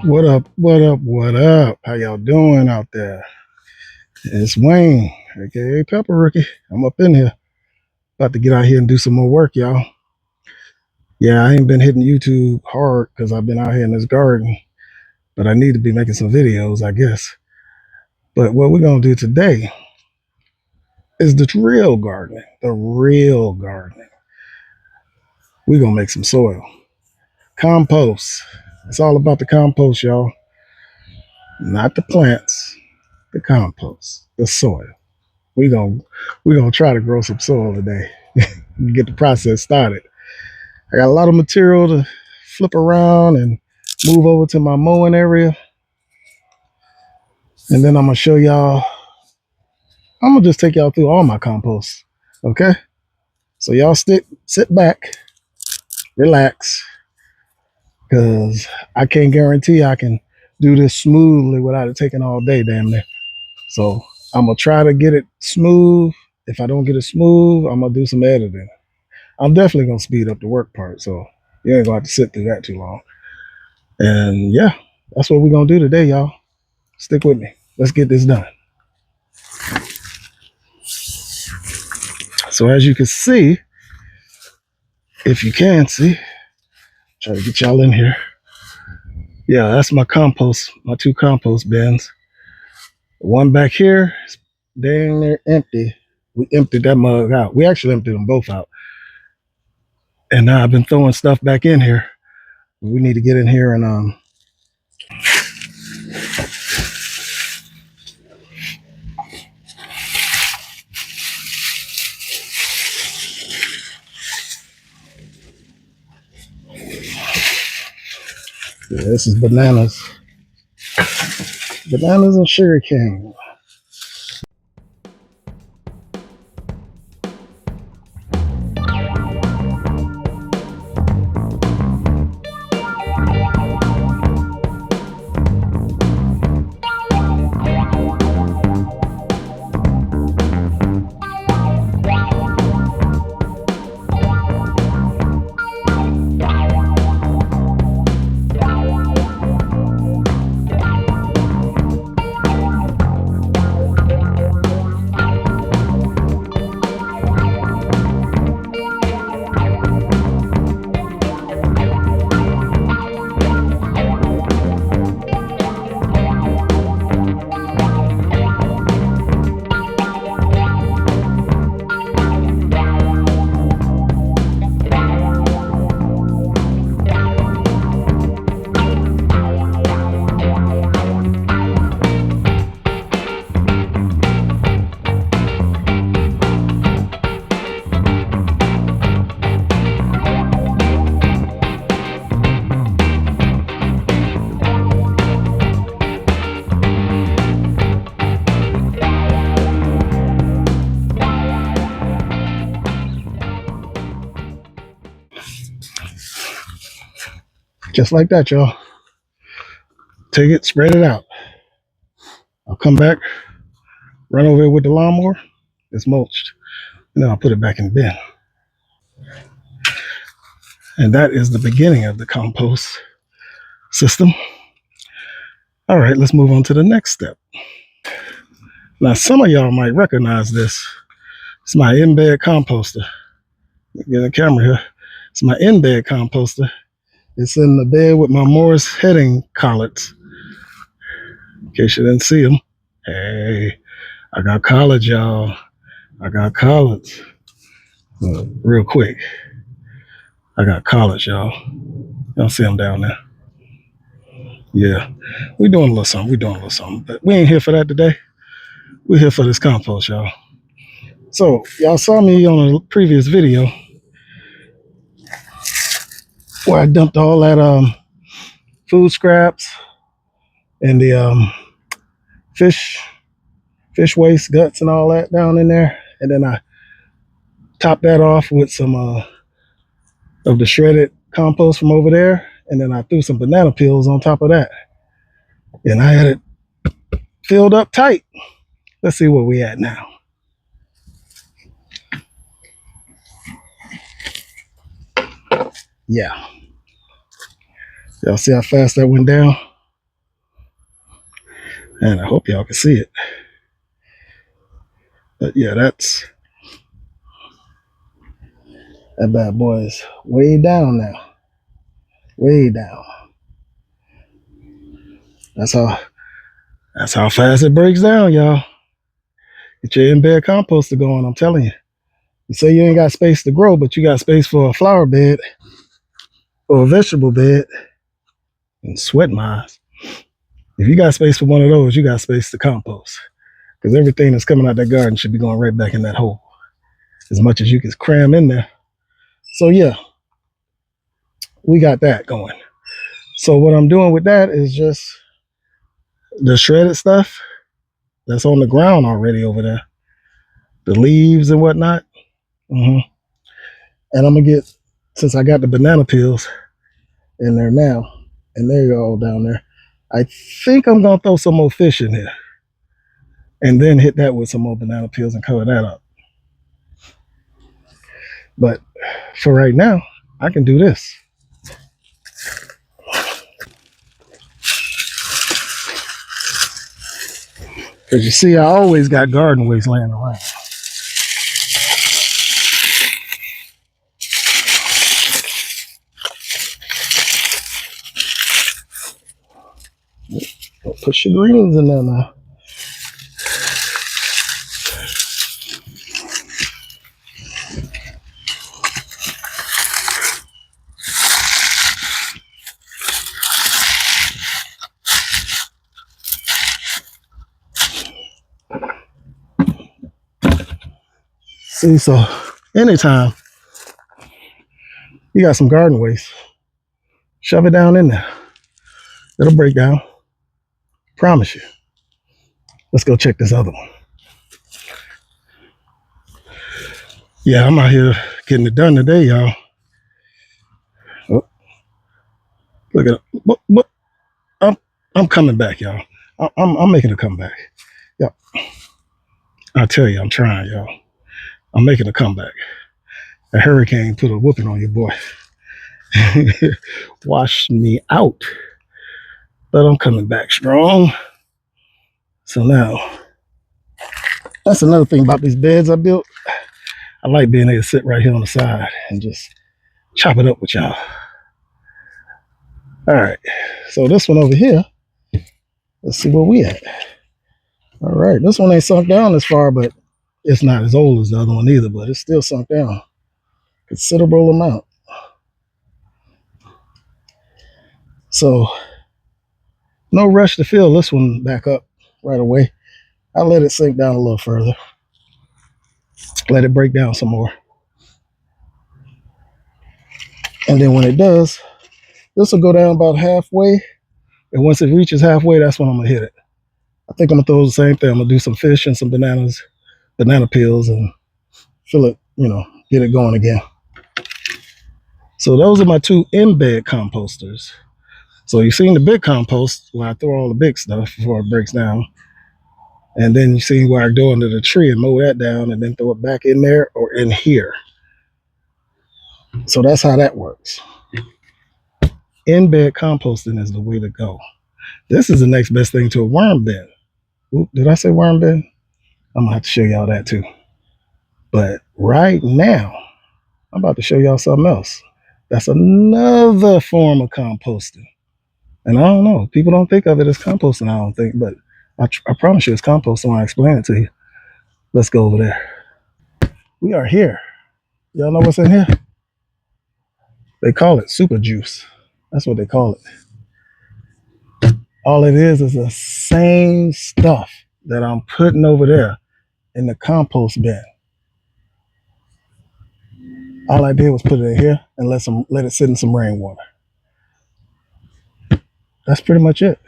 What up, what up, what up? How y'all doing out there? It's Wayne, aka Pepper Rookie. I'm up in here. About to get out here and do some more work, y'all. Yeah, I ain't been hitting YouTube hard because I've been out here in this garden, but I need to be making some videos, I guess. But what we're gonna do today is the real gardening. The real gardening. We're gonna make some soil. Compost. It's all about the compost, y'all. Not the plants, the compost, the soil. We're gonna try to grow some soil today. Get the process started. I got a lot of material to flip around and move over to my mowing area. And then I'm gonna show y'all, I'm gonna just take y'all through all my compost. Okay? So y'all sit back, relax, because I can't guarantee I can do this smoothly without it taking all day, damn near. So I'm gonna try to get it smooth. If I don't get it smooth, I'm gonna do some editing. I'm definitely gonna speed up the work part, so you ain't gonna have to sit through that too long. And yeah, that's what we're gonna do today, y'all. Stick with me. Let's get this done. So as you can see, if you can see, try to get y'all in here. Yeah, that's my compost, my 2 compost bins. One back here is dang near empty. We emptied that mug out. We actually emptied them both out. And now I've been throwing stuff back in here. We need to get in here and yeah, this is bananas. Bananas and sugar cane. Just like that, y'all. Take it, spread it out. I'll come back, run over it with the lawnmower. It's mulched. And then I'll put it back in the bin. And that is the beginning of the compost system. All right, let's move on to the next step. Now, some of y'all might recognize this. It's my in-bed composter. Get a camera here. It's my in-bed composter. It's in the bed with my Morris heading collards. In case you didn't see them. Hey, I got collards, y'all. I got collards. Real quick. I got collards, y'all. Y'all see them down there? Yeah. We're doing a little something. But we ain't here for that today. We're here for this compost, y'all. So, y'all saw me on a previous video where I dumped all that food scraps and the fish waste, guts and all that down in there. And then I topped that off with some of the shredded compost from over there. And then I threw some banana peels on top of that. And I had it filled up tight. Let's see where we at now. Yeah. Y'all see how fast that went down? And I hope y'all can see it. But yeah, that bad boy is way down now. Way down. That's how that's how fast it breaks down, y'all. Get your in-bed composter going, I'm telling you. You say you ain't got space to grow, but you got space for a flower bed or a vegetable bed and sweat mines. If you got space for one of those, you got space to compost. Because everything that's coming out that garden should be going right back in that hole. As much as you can cram in there. So yeah, we got that going. So what I'm doing with that is just the shredded stuff that's on the ground already over there. The leaves and whatnot. hmm And I'm gonna get, since I got the banana peels in there now, and they're all down there, I think I'm gonna throw some more fish in here and then hit that with some more banana peels and cover that up. But for right now, I can do this. Because you see, I always got garden waste laying around. Put your greens in there now. See, so anytime you got some garden waste, shove it down in there. It'll break down. Promise you. Let's go check this other one. Yeah, I'm out here getting it done today, y'all. Oh, look at it. What? I'm coming back, y'all. I'm making a comeback. Yeah, I tell you, I'm trying, y'all. I'm making a comeback. A hurricane put a whooping on your boy. Washed me out. But I'm coming back strong. So now, that's another thing about these beds I built. I like being able to sit right here on the side and just chop it up with y'all. All right. So this one over here, let's see where we at. All right. This one ain't sunk down as far, but it's not as old as the other one either, but it's still sunk down. Considerable amount. So no rush to fill this one back up right away. I'll let it sink down a little further. Let it break down some more. And then when it does, this will go down about halfway. And once it reaches halfway, that's when I'm gonna hit it. I think I'm gonna throw the same thing. I'm gonna do some fish and some banana peels, and fill it, get it going again. So those are my two in-bed composters. So you've seen the big compost where I throw all the big stuff before it breaks down. And then you see where I go into the tree and mow that down and then throw it back in there or in here. So that's how that works. In-bed composting is the way to go. This is the next best thing to a worm bin. Oop, did I say worm bin? I'm gonna have to show y'all that too. But right now, I'm about to show y'all something else. That's another form of composting. And I don't know, people don't think of it as composting, I don't think, but I promise you it's composting when I explain it to you. Let's go over there. We are here. Y'all know what's in here? They call it super juice. That's what they call it. All it is the same stuff that I'm putting over there in the compost bin. All I did was put it in here and let it sit in some rainwater. That's pretty much it.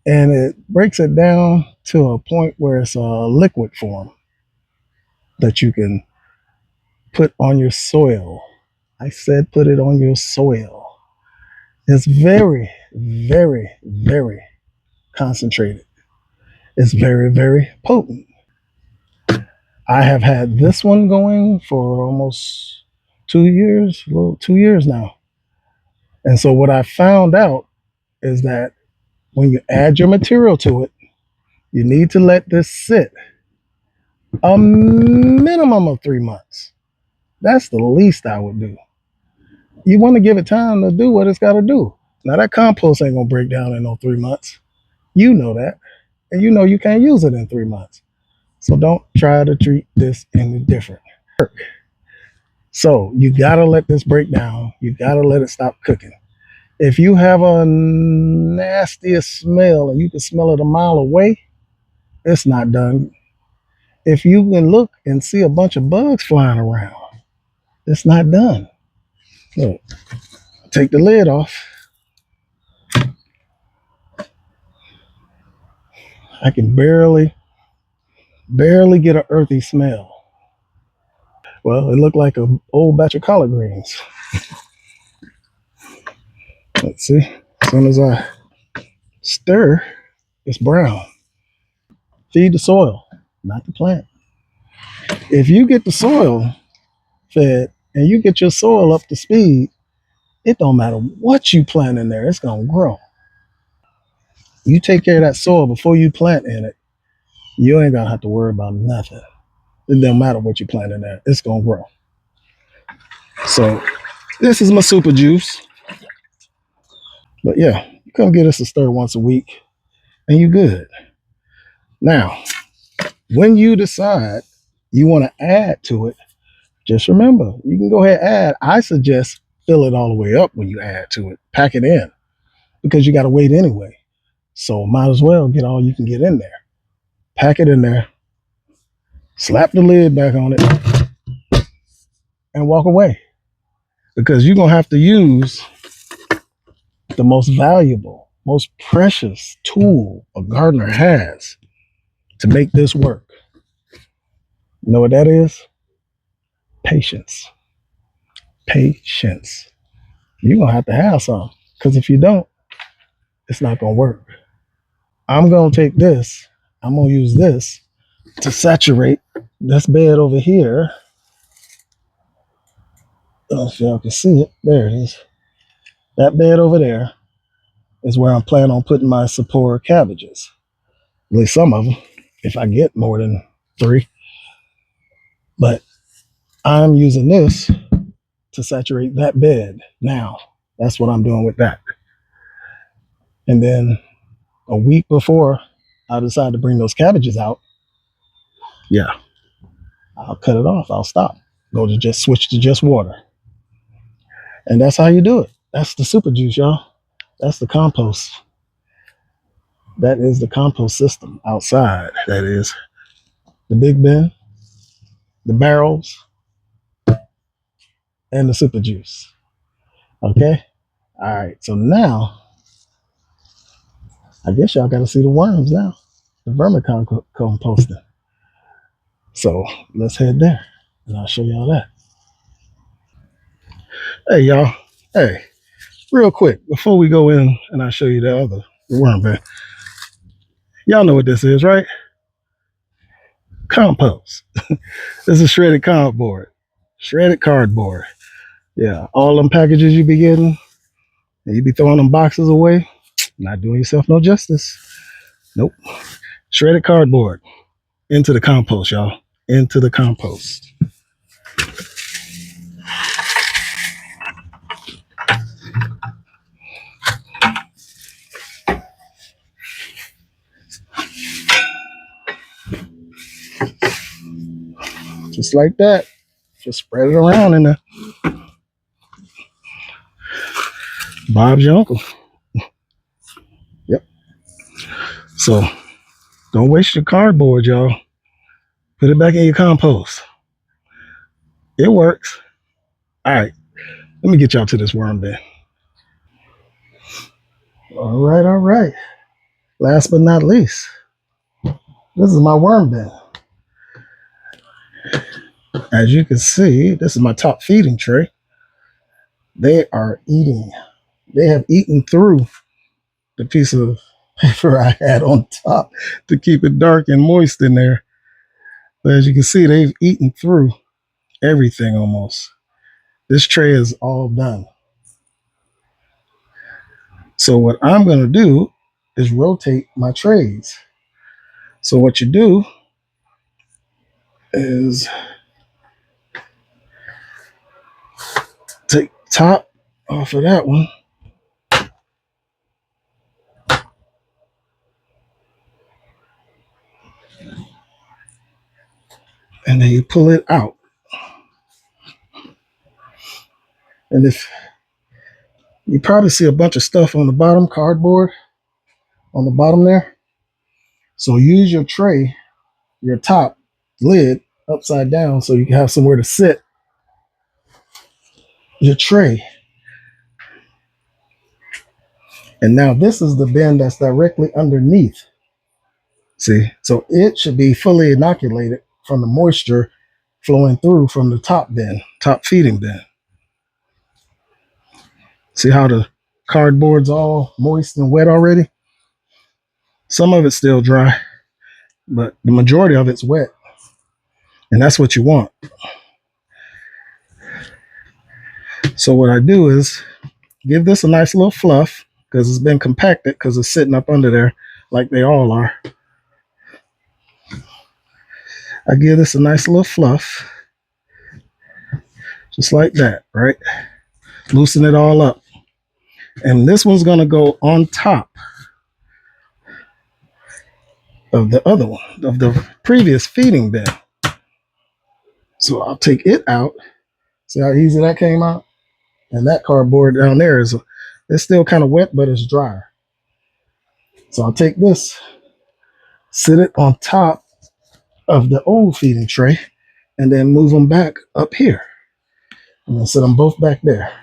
And it breaks it down to a point where it's a liquid form that you can put on your soil. I said put it on your soil. It's very, very, very concentrated. It's very, very potent. I have had this one going for almost 2 years, a little 2 years now. And so what I found out is that when you add your material to it, You need to let this sit a minimum of 3 months. That's the least I would do. You want to give it time to do what it's got to do. Now, that compost ain't going to break down in no 3 months. You know that. And you know you can't use it in 3 months. So don't try to treat this any different. So you got to let this break down. You got to let it stop cooking. If you have a nastiest smell and you can smell it a mile away, it's not done. If you can look and see a bunch of bugs flying around, it's not done. Look, take the lid off. I can barely get an earthy smell. Well, it looked like an old batch of collard greens. Let's see. As soon as I stir, it's brown. Feed the soil, not the plant. If you get the soil fed and you get your soil up to speed, it don't matter what you plant in there, it's gonna grow. You take care of that soil before you plant in it, you ain't gonna have to worry about nothing. It don't matter what you plant in there, it's gonna grow. So this is my super juice. But yeah, you come get us a stir once a week and you good. Now, when you decide you want to add to it, just remember, you can go ahead and add. I suggest fill it all the way up when you add to it. Pack it in because you got to wait anyway. So might as well get all you can get in there. Pack it in there, slap the lid back on it, and walk away. Because you're going to have to use the most valuable, most precious tool a gardener has to make this work. You know what that is? Patience. Patience. You're going to have some. Because if you don't, it's not going to work. I'm going to take this. I'm going to use this to saturate this bed over here. I don't know if y'all can see it. There it is. That bed over there is where I'm planning on putting my Sapporo cabbages. At least some of them, if I get more than 3. But I'm using this to saturate that bed now. That's what I'm doing with that. And then a week before I decide to bring those cabbages out, yeah, I'll cut it off. I'll stop. Go to just switch to just water. And that's how you do it. That's the super juice, y'all. That's the compost. That is the compost system outside. That is the big bin, the barrels, and the super juice. Okay? All right. So now, I guess y'all got to see the worms now. The vermicomposting. So let's head there and I'll show y'all that. Hey, y'all. Hey, real quick, before we go in and I'll show you the worm bin. Y'all know what this is, right? Compost. This is shredded cardboard. Shredded cardboard. Yeah, all them packages you be getting, and you be throwing them boxes away, not doing yourself no justice. Nope. Shredded cardboard into the compost, y'all. Into the compost. Just like that. Just spread it around in there. Bob's your uncle. Yep. So don't waste your cardboard, y'all. Put it back in your compost. It works. All right. Let me get y'all to this worm bin. All right, all right. Last but not least, this is my worm bin. As you can see, this is my top feeding tray. They are eating. They have eaten through the piece of paper I had on top to keep it dark and moist in there. But as you can see, they've eaten through everything almost. This tray is all done. So what I'm going to do is rotate my trays. So what you do is take the top off of that one, and then you pull it out. And if you probably see a bunch of stuff on the bottom, cardboard on the bottom there. So use your tray, your top lid upside down so you can have somewhere to sit your tray. And now this is the bin that's directly underneath. See, so it should be fully inoculated from the moisture flowing through from the top bin, top feeding bin. See how the cardboard's all moist and wet already? Some of it's still dry, but the majority of it's wet. And that's what you want. So what I do is give this a nice little fluff because it's been compacted because it's sitting up under there like they all are. I give this a nice little fluff, just like that, right? Loosen it all up. And this one's going to go on top of the other one, of the previous feeding bin. So I'll take it out. See how easy that came out? And that cardboard down there it's still kind of wet, but it's drier. So I'll take this, sit it on top of the old feeding tray, and then move them back up here. And then set them both back there.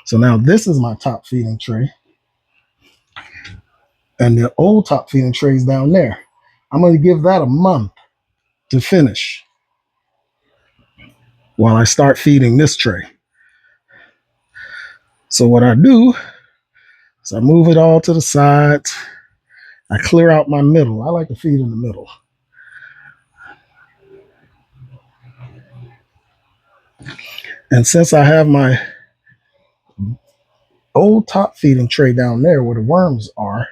So now this is my top feeding tray. And the old top feeding tray is down there. I'm going to give that a month to finish while I start feeding this tray. So what I do is I move it all to the sides. I clear out my middle. I like to feed in the middle. And since I have my old top feeding tray down there where the worms are,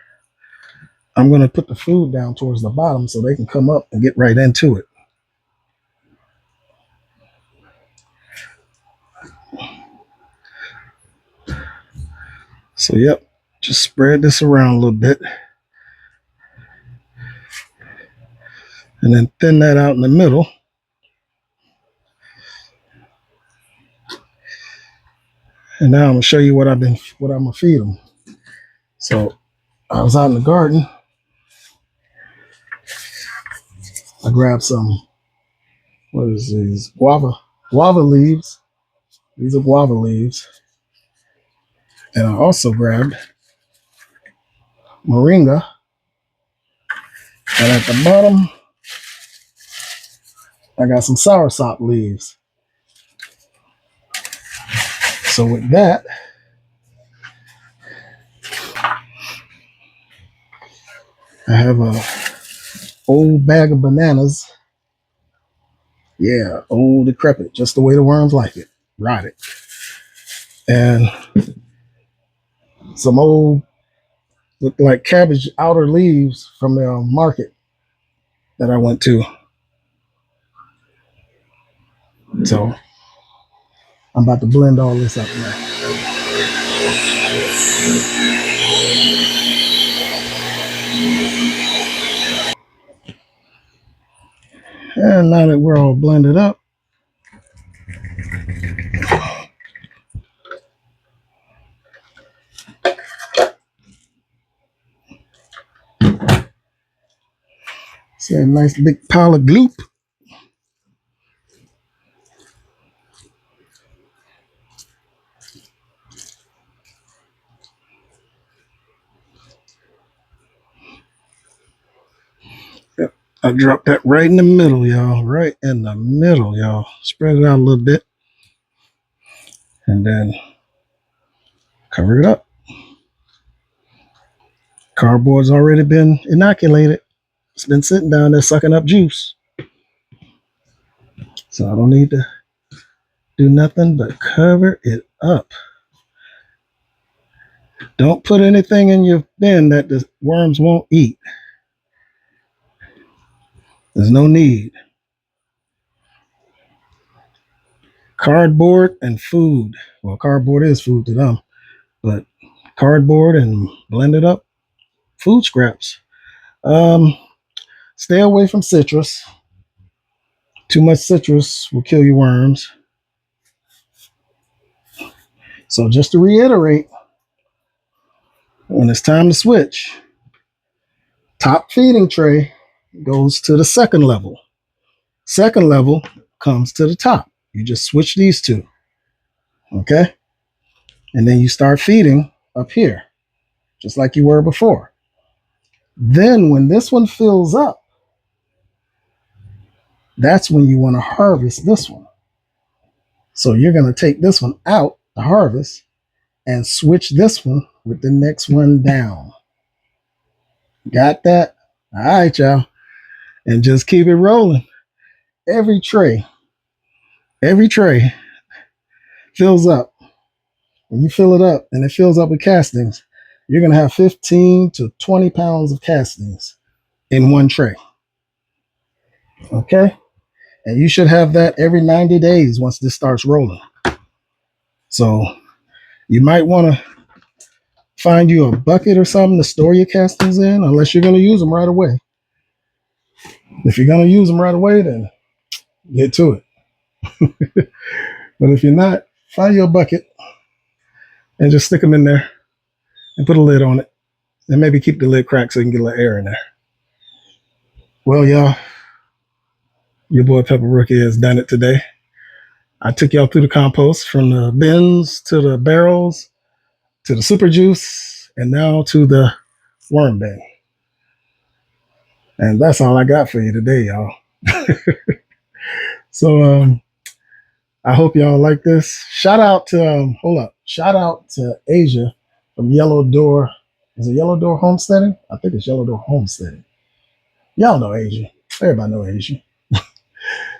I'm going to put the food down towards the bottom so they can come up and get right into it. So, yep, just spread this around a little bit. And then thin that out in the middle. And now I'm going to show you what I'm going to feed them. So, I was out in the garden. I grabbed some, what is these? Guava leaves. These are guava leaves. And I also grabbed moringa. And at the bottom, I got some soursop leaves. So with that, I have a old bag of bananas. Yeah, old decrepit, just the way the worms like it, rotted. And some old, look like cabbage outer leaves from the market that I went to. So I'm about to blend all this up now. And now that we're all blended up, see a nice big pile of gloop. Yep. I dropped that right in the middle, y'all. Right in the middle, y'all. Spread it out a little bit. And then cover it up. Cardboard's already been inoculated. It's been sitting down there sucking up juice. So I don't need to do nothing but cover it up. Don't put anything in your bin that the worms won't eat. There's no need. Cardboard and food. Well, cardboard is food to them, but cardboard and blended up food scraps. Um, Stay away from citrus. Too much citrus will kill your worms. So just to reiterate, when it's time to switch, top feeding tray goes to the second level. Second level comes to the top. You just switch these two. Okay? And then you start feeding up here, just like you were before. Then when this one fills up, that's when you want to harvest this one. So you're going to take this one out to harvest and switch this one with the next one down. Got that? All right, y'all. And just keep it rolling. Every tray fills up. When you fill it up and it fills up with castings, you're going to have 15 to 20 pounds of castings in one tray. Okay? And you should have that every 90 days once this starts rolling. So you might want to find you a bucket or something to store your castings in, unless you're going to use them right away. If you're going to use them right away, then get to it. But if you're not, find you a bucket and just stick them in there and put a lid on it. And maybe keep the lid cracked so you can get a little air in there. Well, y'all, your boy Pepper Rookie has done it today. I took y'all through the compost from the bins to the barrels to the super juice and now to the worm bin. And that's all I got for you today, y'all. So I hope y'all like this. Shout out to Asia from Yellow Door. Is it Yellow Door Homesteading? I think it's Yellow Door Homesteading. Y'all know Asia. Everybody know Asia.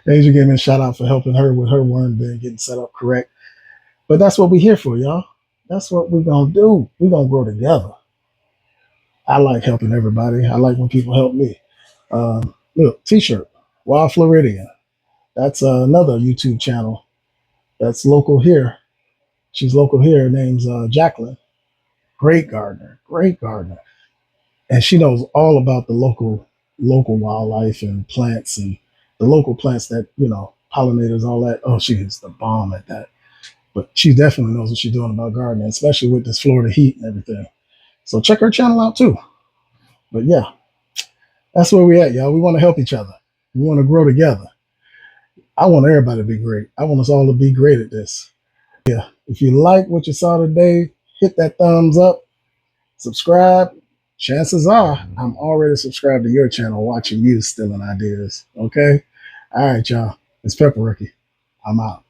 Asia gave me a shout out for helping her with her worm bin getting set up correct. But that's what we're here for, y'all. That's what we're gonna do. We're gonna grow together. I like helping everybody. I like when people help me. Look, t-shirt, Wild Floridian. That's another YouTube channel that's local here. She's local here. Her name's Jacqueline. Great gardener. And she knows all about the local wildlife and plants and the local plants that, pollinators, all that. Oh, she is the bomb at that. But she definitely knows what she's doing about gardening, especially with this Florida heat and everything. So check her channel out too. But yeah, that's where we at, y'all. We want to help each other. We want to grow together. I want everybody to be great. I want us all to be great at this. Yeah. If you like what you saw today, hit that thumbs up, subscribe. Chances are I'm already subscribed to your channel watching you stealing ideas. Okay? All right, y'all. It's Pepper Rookie. I'm out.